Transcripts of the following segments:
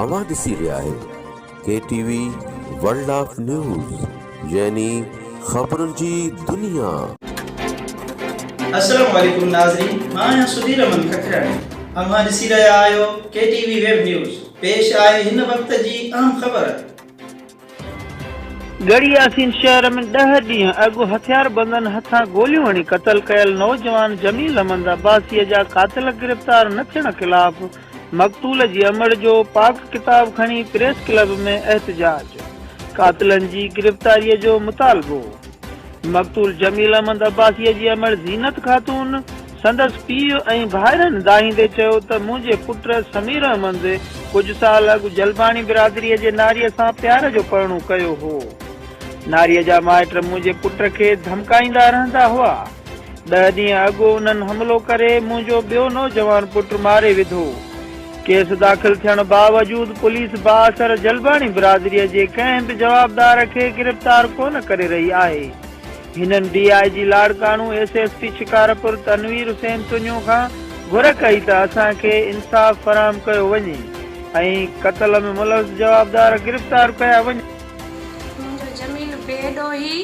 अवां ॾिसी रहिया आहियो KTV वर्ल्ड ऑफ न्यूज़ यानी ख़बरुनि जी दुनिया। अस्सलाम वालेकुम नाज़रीन, मां आहियां सुधीर अमन खखराणी। अवां ॾिसी रहिया आहियो KTV वेब न्यूज़। पेश आहे हिन वक्त जी अहम ख़बर। गढ़ी यासीन शहर में 10 ॾींहं अॻु हथियार बंदन हथां गोलियूं हणी क़तल कयल नौजवान जमील अहमद अब्बासी जा कातिल गिरफ़्तार न थियण ख़िलाफ़ मक़तूल जी अमड़ जो पाक किताब खणी प्रेस क्लब में एहतजाज। कातिलनि जी गिरफ़्तारीअ जो मुतालबो। मक़तूल जमील अहमद अब्बासी जी अमड़ ज़ीनत ख़ातून संदसि पीउ ऐं भाइरनि दाहींदे चयो त मुंहिंजे पुट समीर अहमद कुझु साल अॻु जलबाणी बिरादरीअ जे नारीअ सां प्यार जो परणो कयो हो। नारीअ जा माइट मुंहिंजे पुट खे धमकाईंदा रहंदा हुआ। 10 ॾींहं अॻु उन्हनि हमिलो करे मुंहिंजो ॿियो नौजवान पुट मारे विधो। केस दाख़िल थियण बावजूद पुलिस बाअसर जलबाणी बिरादरीअ जे कंहिं बि जवाबदार खे गिरफ़्तार कोन करे रही आहे। हिननि DIG लाड़काणू SSP शिकारपुर तनवीर हुसैन तुनियो खां घुर कई त असांखे इंसाफ़ फराहम कयो वञे ऐं क़त्ल में मुलविस जवाबदार गिरफ़्तार कया वञनि। मुंहिंजो जमील बेॾोही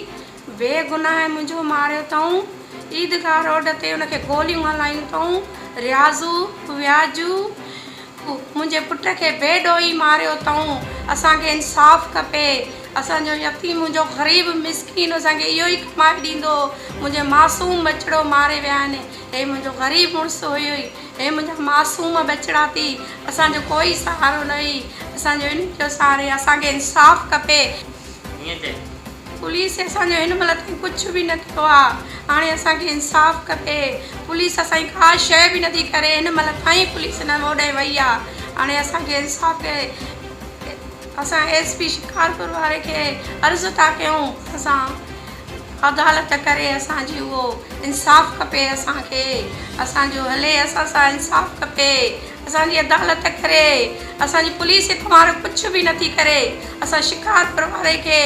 बेगुनाह मुंहिंजो मारियो अथऊं। ईदगाह रोड ते उनखे गोलियूं हलायूं अथऊं। रियाज़ू व्याजू मुंहिंजे पुट खे बेॾोही मारियो अथऊं। असांखे इंसाफ़ खपे। असांजो यतीम मुंहिंजो ग़रीब मिसकीन असांखे इहो ई कमाए ॾींदो। मुंहिंजे मासूम बचिड़ो मारे विया आहिनि। हे मुंहिंजो ग़रीब मुड़ुसु हुयो ई, हे मुंहिंजा मासूम बचिड़ा थी। असांजो कोई सहारो न हुई। असांजो इन जो सहारे असांखे इंसाफ़ खपे। पुलिस असांजो हिन महिल ताईं कुझु बि न कयो आहे। हाणे असांखे इंसाफ़ खपे। पुलिस असांजी का शइ बि नथी करे। हिन महिल ताईं पुलिस न ओॾे वई आहे। हाणे असांखे इंसाफ़ असां SP शिकारपुर वारे खे अर्ज़ु था कयूं। असां अदालत करे असांजी उहो इंसाफ़ खपे। असांखे असांजो हले असां सां इंसाफ़ खपे। असांजी अदालत करे। असांजी पुलिस तुम्हारो कुझु बि नथी करे। असां शिकारपुर वारे खे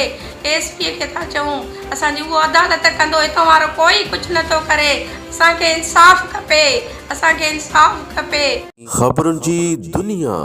SP खे था चऊं असांजी उहो अदालत कंदो। हितां वारो कोई कुझु नथो करे। असांखे इंसाफ़ खपे। असांखे इंसाफ़ खपे। ख़बरुनि जी दुनिया।